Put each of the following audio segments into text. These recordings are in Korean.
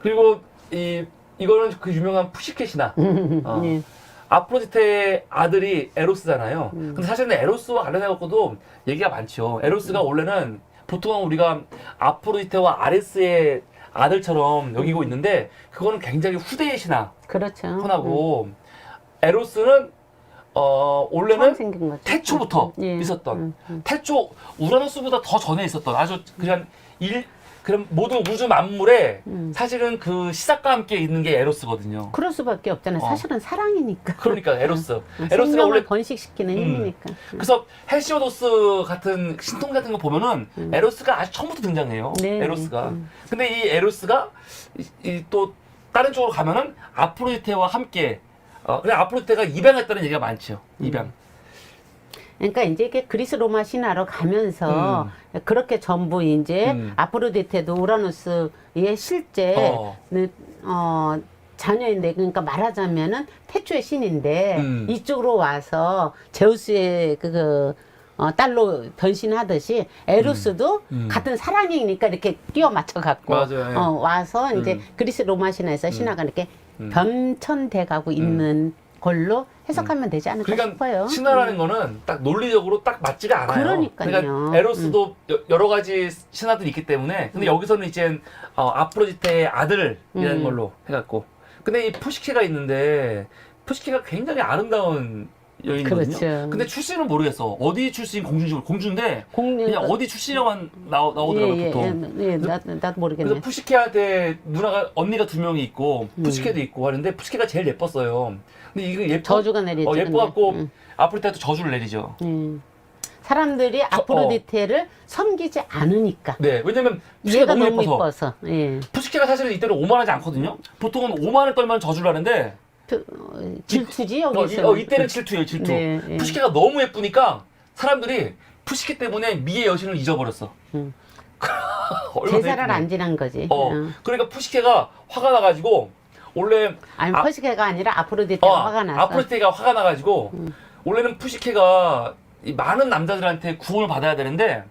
그리고 이거는 그 유명한 푸시켓이나 네. 아프로디테의 아들이 에로스잖아요. 근데 사실은 에로스와 관련해갖고도 얘기가 많죠. 에로스가 원래는 보통 우리가 아프로디테와 아레스의 아들처럼 여기고 있는데 그거는 굉장히 후대의 신화 그렇죠. 하고 에로스는 처음 원래는 생긴 거죠. 태초부터 예. 있었던 태초 우라노스보다 더 전에 있었던 아주 그냥 모든 우주 만물에 사실은 그 시작과 함께 있는 게 에로스거든요. 그럴 수밖에 없잖아요. 사실은 사랑이니까. 그러니까 에로스. 에로스가 생명을 원래 번식시키는 힘이니까. 그래서 헬시오도스 같은 신통 같은 거 보면은 에로스가 아주 처음부터 등장해요. 네. 에로스가. 근데 이 에로스가 또 다른 쪽으로 가면은 아프로디테와 함께 그냥 아프로디테가 입양했다는 얘기가 많죠. 입양. 그러니까 이제 이게 그리스 로마 신화로 가면서 그렇게 전부 이제 아프로디테도 우라노스의 실제 자녀인데, 그러니까 말하자면은 태초의 신인데 이쪽으로 와서 제우스의 딸로 변신하듯이 에로스도 같은 사랑이니까 이렇게 끼워 맞춰 갖고 와서 이제 그리스 로마 신화에서 신화가 이렇게 변천돼 가고 있는 걸로 해석하면 되지 않을까 그러니까 싶어요. 신화라는 거는 딱 논리적으로 딱 맞지가 않아요. 그러니까요. 그러니까 에로스도 여러 가지 신화들이 있기 때문에 근데 여기서는 이제 아프로디테의 아들이라는 걸로 해갖고 근데 이 푸시케가 있는데 푸시케가 굉장히 아름다운 여인이거든요. 그렇죠. 근데 출신은 모르겠어. 어디 출신 공주인데 그냥 어디 출신이라고만 나오더라고요. 보통. 나도 모르겠네. 그래서 푸시케한테 언니가 두 명이 있고 푸시케도 있고 하는데 푸시케가 제일 예뻤어요. 근데 이거 저주가 내리죠. 예뻐갖고 아프로디테도 저주를 내리죠. 사람들이 아프로디테를 섬기지 않으니까. 네, 왜냐면 푸시케가 얘가 너무 너무 예뻐서. 예뻐서. 푸시케가 사실은 이때는 오만하지 않거든요. 보통은 오만을 떨면 저주를 하는데 질투지 여기서. 이때는 질투예요, 질투. 네, 예. 푸시케가 너무 예쁘니까 사람들이 푸시케 때문에 미의 여신을 잊어버렸어. 얼마나 제사를 예쁘냐. 안 지난 거지. 그러니까 푸시케가 화가 나가지고 원래 아니 푸시케가 아니라 아프로디테가 화가 났어. 아프로디테가 화가 나가지고 원래는 푸시케가 이 많은 남자들한테 구원을 받아야 되는데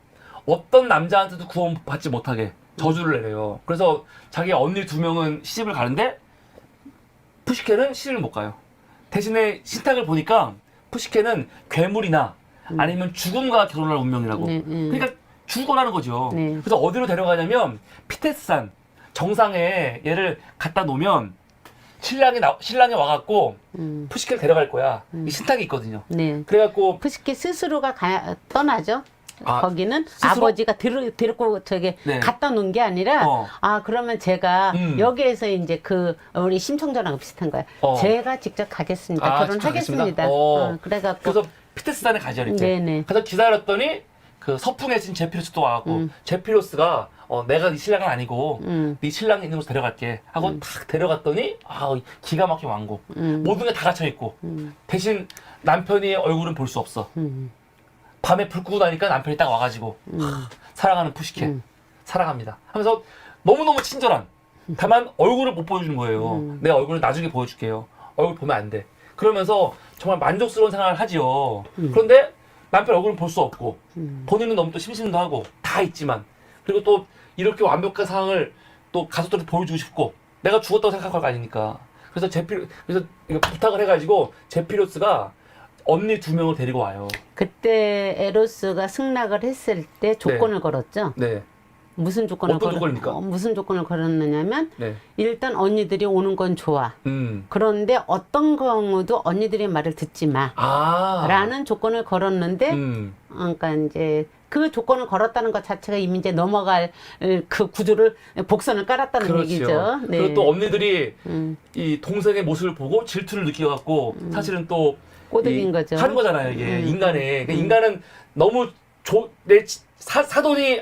어떤 남자한테도 구원 받지 못하게 저주를 내려요. 그래서 자기 언니 두 명은 시집을 가는데 푸시케는 시집을 못 가요. 대신에 신탁을 보니까 푸시케는 괴물이나 아니면 죽음과 결혼할 운명이라고. 그러니까 죽어나는 거죠. 그래서 어디로 데려가냐면 피테스산 정상에 얘를 갖다 놓으면 신랑이 와갖고 푸시케를 데려갈 거야. 이 신탁이 있거든요. 그래갖고 푸시케 스스로가 떠나죠. 거기는 스스로? 아버지가 데리고 갖다 놓은 게 아니라 그러면 제가 여기에서 이제 우리 심청전하고 비슷한 거야. 제가 직접 가겠습니다. 결혼하겠습니다. 그래갖고 그래서 피테스산에 가죠 이렇게. 그래서 기다렸더니 그 서풍에 진 제피로스도 와갖고 제피로스가 내가 네 신랑은 아니고 네 신랑 있는 곳 데려갈게 하고 탁 데려갔더니 기가 막힌 왕국 모든 게 다 갇혀 있고 대신 남편이 얼굴은 볼 수 없어. 밤에 불 끄고 나니까 남편이 딱 와가지고 사랑하는 푸시케 사랑합니다 하면서 너무너무 친절한 다만 얼굴을 못 보여주는 거예요. 내 얼굴을 나중에 보여줄게요. 얼굴 보면 안 돼. 그러면서 정말 만족스러운 생활을 하지요. 그런데 남편 얼굴은 볼 수 없고 본인은 너무 또 심심도 하고 다 있지만 그리고 또 이렇게 완벽한 상황을 또 가족들한테 보여주고 싶고 내가 죽었다고 생각할 거 아니니까 그래서 이거 부탁을 해가지고 제피로스가 언니 두 명을 데리고 와요. 그때 에로스가 승낙을 했을 때 조건을 걸었죠. 네. 무슨 조건을 어떤 조건입니까? 무슨 조건을 걸었느냐면 네. 일단 언니들이 오는 건 좋아. 그런데 어떤 경우도 언니들의 말을 듣지 마. 라는 조건을 걸었는데 그러니까 이제 그 조건을 걸었다는 것 자체가 이미 이제 넘어갈 그 구조를 복선을 깔았다는 그렇죠. 얘기죠. 네. 그리고 또 언니들이 이 동생의 모습을 보고 질투를 느껴갖고 사실은 또 꼬드긴 거죠. 하는 거잖아요 이게 인간의. 인간은 너무 사촌이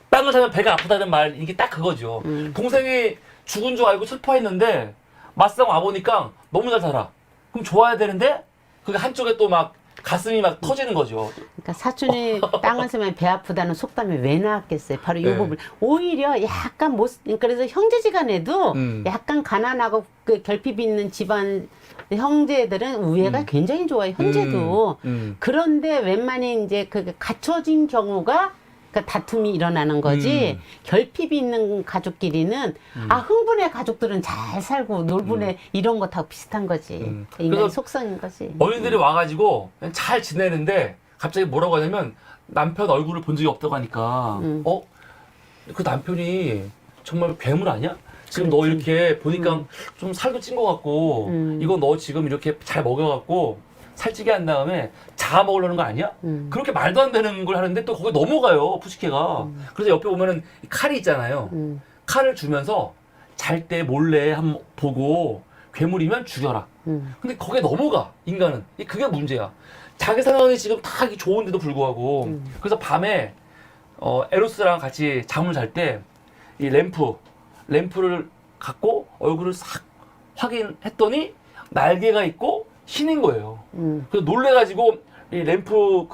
땅을 사면 배가 아프다는 말 이게 딱 그거죠. 동생이 죽은 줄 알고 슬퍼했는데 막상 와보니까 너무 잘 살아. 그럼 좋아야 되는데 그게 한쪽에 또 막 가슴이 막 터지는 거죠. 그러니까 사촌이 땅을 사면 배 아프다는 속담이 왜 나왔겠어요? 바로 이 부분. 오히려 약간 그래서 형제지간에도 약간 가난하고 결핍이 있는 집안 형제들은 우애가 굉장히 좋아요. 형제도. 그런데 웬만히 이제 그 갖춰진 경우가 그러니까 다툼이 일어나는 거지 결핍이 있는 가족끼리는 흥분해 가족들은 잘 살고 놀분해 이런 것하고 비슷한 거지. 인간의 그래서 속성인 거지. 어른들이 와가지고 그냥 잘 지내는데 갑자기 뭐라고 하냐면 남편 얼굴을 본 적이 없다고 하니까 그 남편이 정말 괴물 아니야? 지금 너 이렇게 보니까 좀 살도 찐 것 같고 이거 너 지금 이렇게 잘 먹여갖고 살찌게 한 다음에 자아 먹으려는 거 아니야? 그렇게 말도 안 되는 걸 하는데 또 거기 넘어가요, 푸시케가. 그래서 옆에 보면은 칼이 있잖아요. 칼을 주면서 잘 때 몰래 한번 보고 괴물이면 죽여라. 근데 거기에 넘어가, 인간은. 그게 문제야. 자기 상황이 지금 다 좋은데도 불구하고. 그래서 밤에 에로스랑 같이 잠을 잘 때 이 램프를 갖고 얼굴을 싹 확인했더니 날개가 있고 신인 거예요. 그래서 놀래가지고 이 램프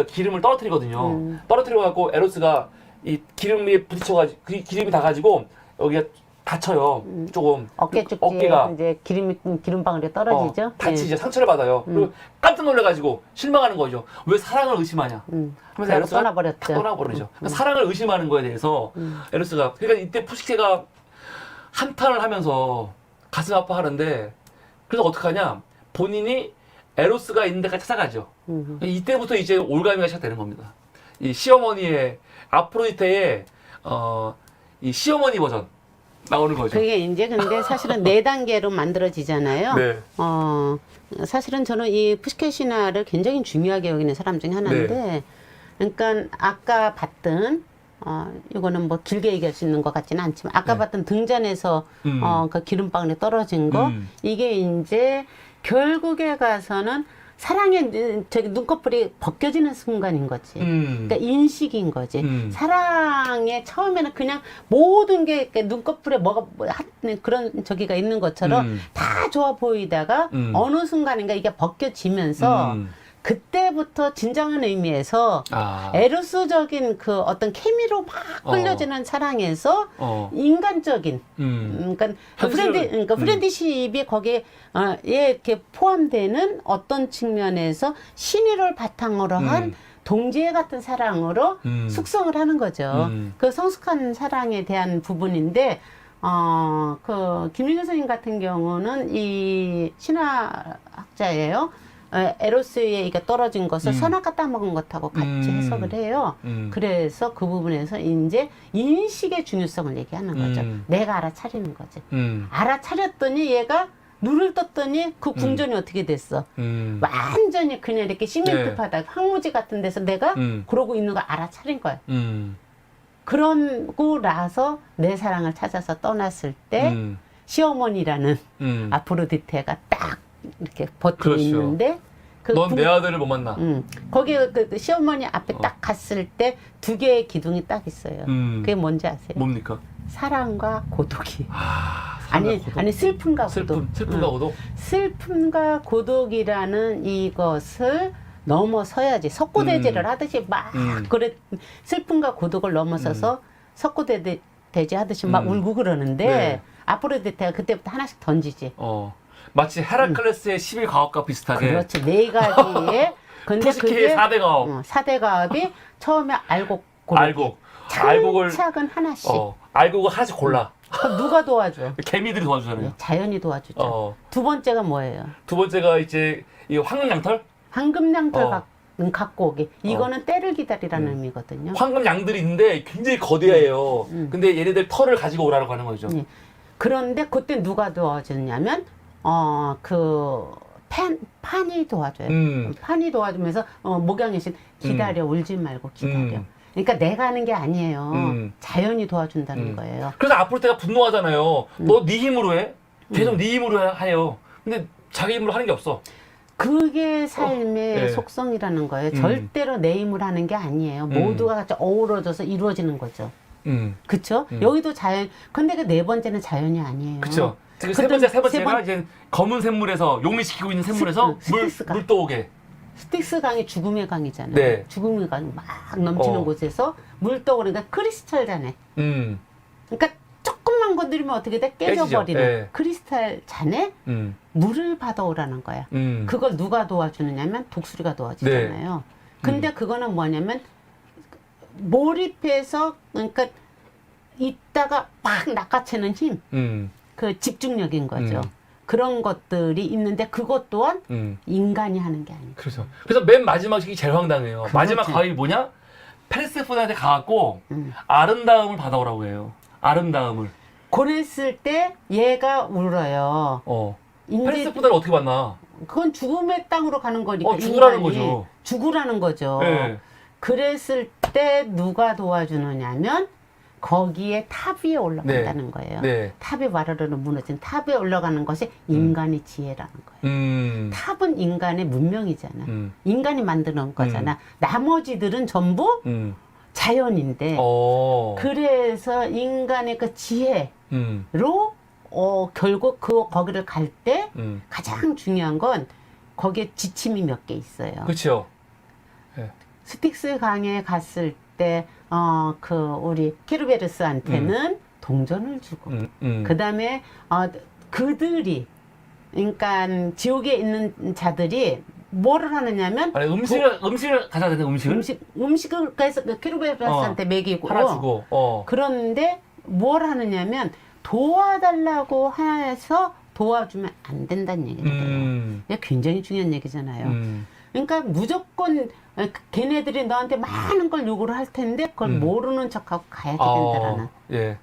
기름을 떨어뜨리거든요. 떨어뜨려갖고 에로스가 이 기름에 부딪혀가지고 기름이 닿아가지고 여기가 다쳐요. 조금 어깨가 이제 기름방울이 떨어지죠. 다치죠. 상처를 받아요. 그리고 깜짝 놀래가지고 실망하는 거죠. 왜 사랑을 의심하냐? 하면서 에로스가 떠나버리죠. 사랑을 의심하는 거에 대해서 에로스가 그러니까 이때 푸시케가 한탄을 하면서 가슴 아파하는데 그래서 어떡하냐? 본인이 에로스가 있는 데까지 찾아가죠. 이때부터 이제 올가미가 시작되는 겁니다. 이 시어머니의 아프로디테의 이 시어머니 버전 나오는 거죠. 그게 이제 근데 사실은 4단계로 만들어지잖아요. 네. 사실은 저는 이 푸시케 신화를 굉장히 중요하게 여기는 사람 중에 하나인데, 그러니까 아까 봤던 이거는 뭐 길게 얘기할 수 있는 것 같지는 않지만 아까 봤던 등잔에서 그 기름방울이 떨어진 거 이게 이제 결국에 가서는 사랑의 저기 눈꺼풀이 벗겨지는 순간인 거지. 그러니까 인식인 거지. 사랑에 처음에는 그냥 모든 게 눈꺼풀에 뭐가 그런 저기가 있는 것처럼 다 좋아 보이다가 어느 순간인가 이게 벗겨지면서 그때부터 진정한 의미에서 에로스적인 그 어떤 케미로 막 끌려지는 사랑에서 인간적인 그러니까 프렌드십이 거기에 이렇게 포함되는 어떤 측면에서 신의를 바탕으로 한 동지애 같은 사랑으로 숙성을 하는 거죠. 그 성숙한 사랑에 대한 부분인데 김윤경 선생님 같은 경우는 이 신화학자예요. 에로스에 이게 떨어진 것을 선악과 따먹은 것하고 같이 해석을 해요. 그래서 그 부분에서 이제 인식의 중요성을 얘기하는 거죠. 내가 알아차리는 거지. 알아차렸더니 얘가 눈을 떴더니 그 궁전이 어떻게 됐어? 완전히 그냥 이렇게 시멘트 바닥, 황무지 같은 데서 내가 그러고 있는 걸 알아차린 거야. 그러고 나서 내 사랑을 찾아서 떠났을 때 시어머니라는 아프로디테가 딱 이렇게 버티고 있는데 넌 내 아들을 못 만나. 거기 그 시어머니 앞에 딱 갔을 때 2개의 기둥이 딱 있어요. 그게 뭔지 아세요? 뭡니까? 사랑과 고독이. 사랑과 고독. 아니 슬픔과 고독. 슬픔과 고독. 슬픔과 고독이라는 이것을 넘어서야지. 석고대죄를 하듯이 막 그래 슬픔과 고독을 넘어서서 석고대죄 하듯이 막 울고 그러는데 아프로디테가 그때부터 하나씩 던지지. 마치 헤라클레스의 11가업과 비슷하게. 그렇지. 4가지에. 근데 푸시케의 4대 가업. 4대 가업이 처음에 알곡. 차근차근 하나씩. 알곡을 하나씩 골라. 그럼 누가 도와줘? 개미들이 도와주잖아요. 자연이 도와주죠. 두 번째가 뭐예요? 두 번째가 이제 이 황금양털? 황금양털 갖고 오기. 이거는 때를 기다리라는 의미거든요. 황금양들이 있는데 굉장히 거대해요. 근데 얘네들 털을 가지고 오라고 하는 거죠. 그런데 그때 누가 도와줬냐면 판이 도와줘요. 판이 도와주면서 목양이신 기다려 울지 말고 기다려. 그러니까 내가 하는 게 아니에요. 자연이 도와준다는 거예요. 그래서 아프로디테가 분노하잖아요. 너 네 힘으로 해. 계속 네 힘으로 해요. 근데 자기 힘으로 하는 게 없어. 그게 삶의 속성이라는 거예요. 절대로 내 힘으로 하는 게 아니에요. 모두가 같이 어우러져서 이루어지는 거죠. 그쵸? 여기도 자연. 근데 그 4번째는 자연이 아니에요. 그쵸. 세 번째가 이제 검은 샘물에서 용을 시키고 있는 샘물에서 물 떠오게. 스틱스 강이 죽음의 강이잖아요. 네. 죽음의 강이 막 넘치는 곳에서 물 떠오르니까 크리스탈 잔에. 그러니까 조금만 건드리면 어떻게 돼? 깨져버리는 크리스탈 잔에 물을 받아오라는 거야. 그걸 누가 도와주느냐면 독수리가 도와주잖아요. 근데 그거는 뭐냐면 몰입해서 그러니까 있다가 막 낚아채는 힘, 그 집중력인 거죠. 그런 것들이 있는데 그것 또한 인간이 하는 게 아니고. 그렇죠. 그래서 맨 마지막 식이 제일 황당해요. 그렇죠. 마지막 가위 뭐냐? 페르세포네한테 가갖고 아름다움을 받아오라고 해요. 아름다움을. 그랬을 때 얘가 울어요. 이제 페르세포네를 어떻게 만나? 그건 죽음의 땅으로 가는 거니까. 죽으라는 인간이. 거죠. 죽으라는 거죠. 네. 그랬을 때 누가 도와주느냐면 거기에 탑 위에 올라간다는 거예요. 네. 탑이 와르르르 무너진 탑 위에 올라가는 것이 인간의 지혜라는 거예요. 탑은 인간의 문명이잖아. 인간이 만드는 거잖아. 나머지들은 전부 자연인데 그래서 인간의 그 지혜로 결국 거기를 갈 때 가장 중요한 건 거기에 지침이 몇 개 있어요. 그렇죠. 스틱스 강에 갔을 때 우리 케르베르스한테는 동전을 주고 그 다음에 그들이 그러니까 지옥에 있는 자들이 뭐를 하느냐면 아니, 음식을 가져야 되는 음식을 그래서 케르베르스한테 먹이고 하나 주고 그런데 뭘 하느냐면 도와달라고 해서 도와주면 안 된다는 얘기거든요. 이게 굉장히 중요한 얘기잖아요. 그러니까 무조건 걔네들이 너한테 많은 걸 요구를 할 텐데 그걸 모르는 척하고 가야 된다라는. 예.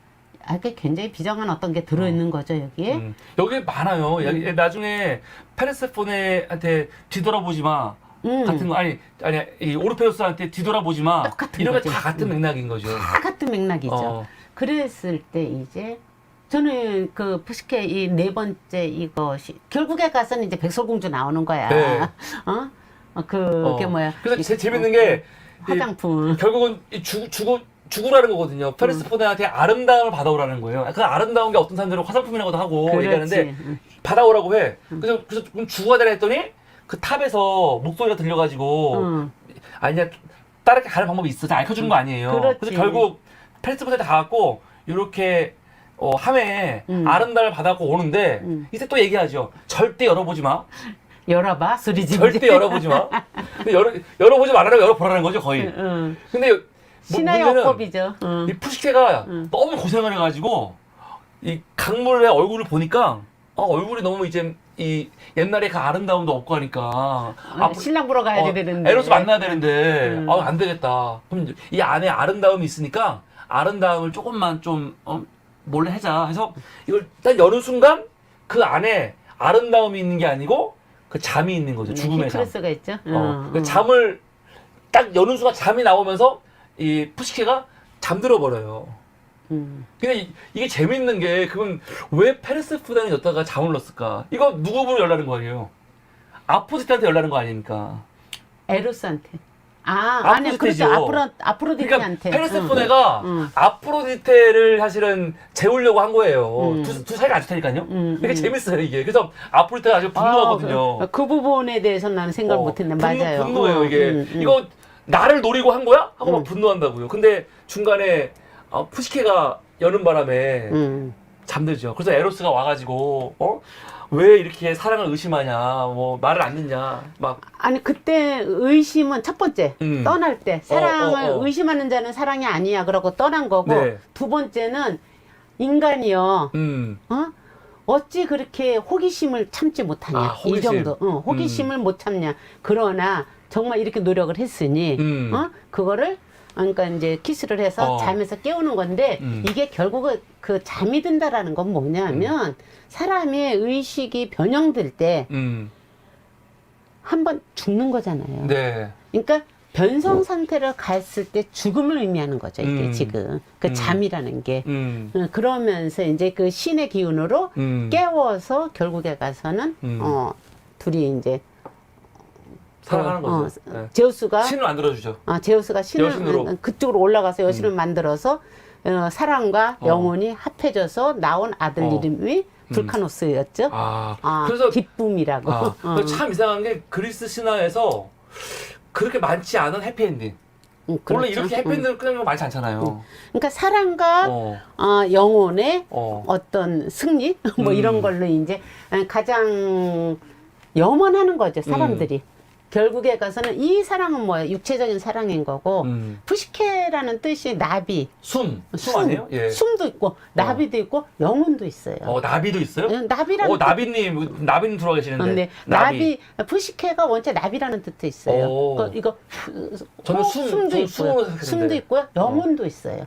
그게 굉장히 비장한 어떤 게 들어있는 거죠 여기에. 여기 많아요. 나중에 페르세포네한테 뒤돌아보지 마. 같은 거 아니 이 오르페우스한테 뒤돌아보지 마. 이런 게 다 같은 맥락인 거죠. 다 같은 맥락이죠. 그랬을 때 이제 저는 그 푸시케 이 네 번째 이것이 결국에 가서는 이제 백설공주 나오는 거야. 네. 그게 뭐야? 그래서 제일 재밌는 게 화장품. 결국은 죽으라는 거거든요. 페르세포네한테 아름다움을 받아오라는 거예요. 그 아름다운 게 어떤 사람들은 화장품이라고도 하고 그렇지. 얘기하는데 받아오라고 해. 그래서 그럼 죽어야 되나 했더니 그 탑에서 목소리가 들려가지고 아니냐 다르게 가는 방법이 있어. 알려주는 거 아니에요. 그렇지. 그래서 결국 페르세포네한테 가갖고 이렇게 함에 아름다움을 받아갖고 오는데 이때 또 얘기하죠. 절대 열어보지 마. 열어봐 소리지. 절대 열어보지 마. 근데 열어보지 말라고 열어보라는 거죠 거의. 근데 신화의 어법이죠. 이 푸시케가 너무 고생을 해가지고 이 강물의 얼굴을 보니까 얼굴이 너무 이제 이 옛날에 그 아름다움도 없고 하니까 신랑 보러 가야 되는데 에로스 만나야 되는데 안 되겠다. 그럼 이 안에 아름다움이 있으니까 아름다움을 조금만 좀 몰래 하자 해서 이걸 딱 여는 순간 그 안에 아름다움이 있는 게 아니고 그 잠이 있는 거죠. 죽음의 잠. 히프레스가 있죠. 그 잠을 딱 여는 순간 잠이 나오면서 이 푸시케가 잠들어 버려요. 근데 이게 재밌는 게 그건 왜 페르세포네는 여다가 잠을 넣었을까? 이거 누구 보러 열라는 거 아니에요? 아포디테한테 열라는 거 아닙니까? 에로스한테. 아니 그렇죠. 아프로디테한테. 그러니까 페르세포네가 아프로디테를 사실은 재우려고 한 거예요. 두 사이가 안 좋다니까요. 되게 재밌어요 이게. 그래서 아프로디테가 아주 분노하거든요. 그 부분에 대해서는 나는 생각을 못했는데 맞아요. 분노해요 이게. 이거 나를 노리고 한 거야? 하고 막 분노한다고요. 근데 중간에 푸시케가 여는 바람에 잠들죠. 그래서 에로스가 와가지고 왜 이렇게 사랑을 의심하냐, 뭐 말을 안 듣냐, 막. 아니 그때 의심은 첫 번째 떠날 때 사랑을 의심하는 자는 사랑이 아니야 그러고 떠난 거고 네. 두 번째는 인간이요. 어찌 그렇게 호기심을 참지 못하냐. 호기심. 이 정도. 호기심을 못 참냐. 그러나 정말 이렇게 노력을 했으니 그거를 그러니까 이제 키스를 해서 잠에서 깨우는 건데 이게 결국은 그 잠이 든다라는 건 뭐냐면 사람의 의식이 변형될 때 한번 죽는 거잖아요. 네. 그러니까 변성 상태를 갔을 때 죽음을 의미하는 거죠. 이게 지금 그 잠이라는 게 그러면서 이제 그 신의 기운으로 깨워서 결국에 가서는 둘이 이제 사랑하는 거죠. 네. 제우스가 신을 만들어주죠. 제우스가 신을 여신으로. 그쪽으로 올라가서 여신을 만들어서 사랑과 영혼이 합해져서 나온 아들 이름이 불카노스였죠. 그래서 기쁨이라고. 참 이상한 게 그리스 신화에서 그렇게 많지 않은 해피엔딩. 그렇죠. 원래 이렇게 해피엔딩을 끝내는 거 많지 않잖아요. 그러니까 사랑과 영혼의 어떤 승리 뭐 이런 걸로 이제 가장 염원하는 거죠 사람들이. 결국에 가서는 이 사랑은 뭐예요? 육체적인 사랑인 거고 푸시케라는 뜻이 나비, 숨 아니에요? 예. 숨도 있고 나비도 있고 영혼도 있어요. 나비도 있어요? 나비라는 나비님 들어와 계시는데. 근데 나비 푸시케가 원체 나비라는 뜻도 있어요. 이거 저는 숨도 있고요. 숨으로 생각했는데. 숨도 있고요. 영혼도 있어요.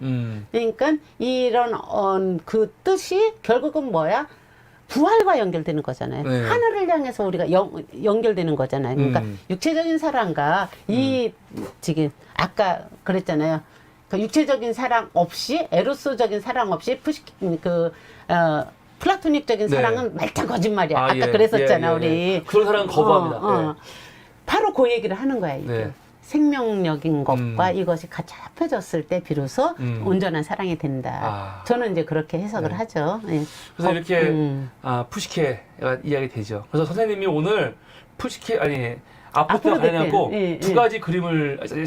그러니까 이런 그 뜻이 결국은 뭐야? 부활과 연결되는 거잖아요. 네. 하늘을 향해서 우리가 연결되는 거잖아요. 그러니까 육체적인 사랑과 이 지금 아까 그랬잖아요. 그 육체적인 사랑 없이 에로스적인 사랑 없이 플라토닉적인 네. 사랑은 말짱 거짓말이야. 아, 아까 예, 그랬었잖아 예. 우리. 그런 사람은 거부합니다. 바로 그 얘기를 하는 거야 이게. 네. 생명력인 것과 이것이 같이 합해졌을 때 비로소 온전한 사랑이 된다. 저는 이제 그렇게 해석을 네. 하죠. 예. 그래서 이렇게 푸시케가 이야기 되죠. 그래서 선생님이 오늘 아포트와 관련해갖고 예, 두 가지 그림을 사진을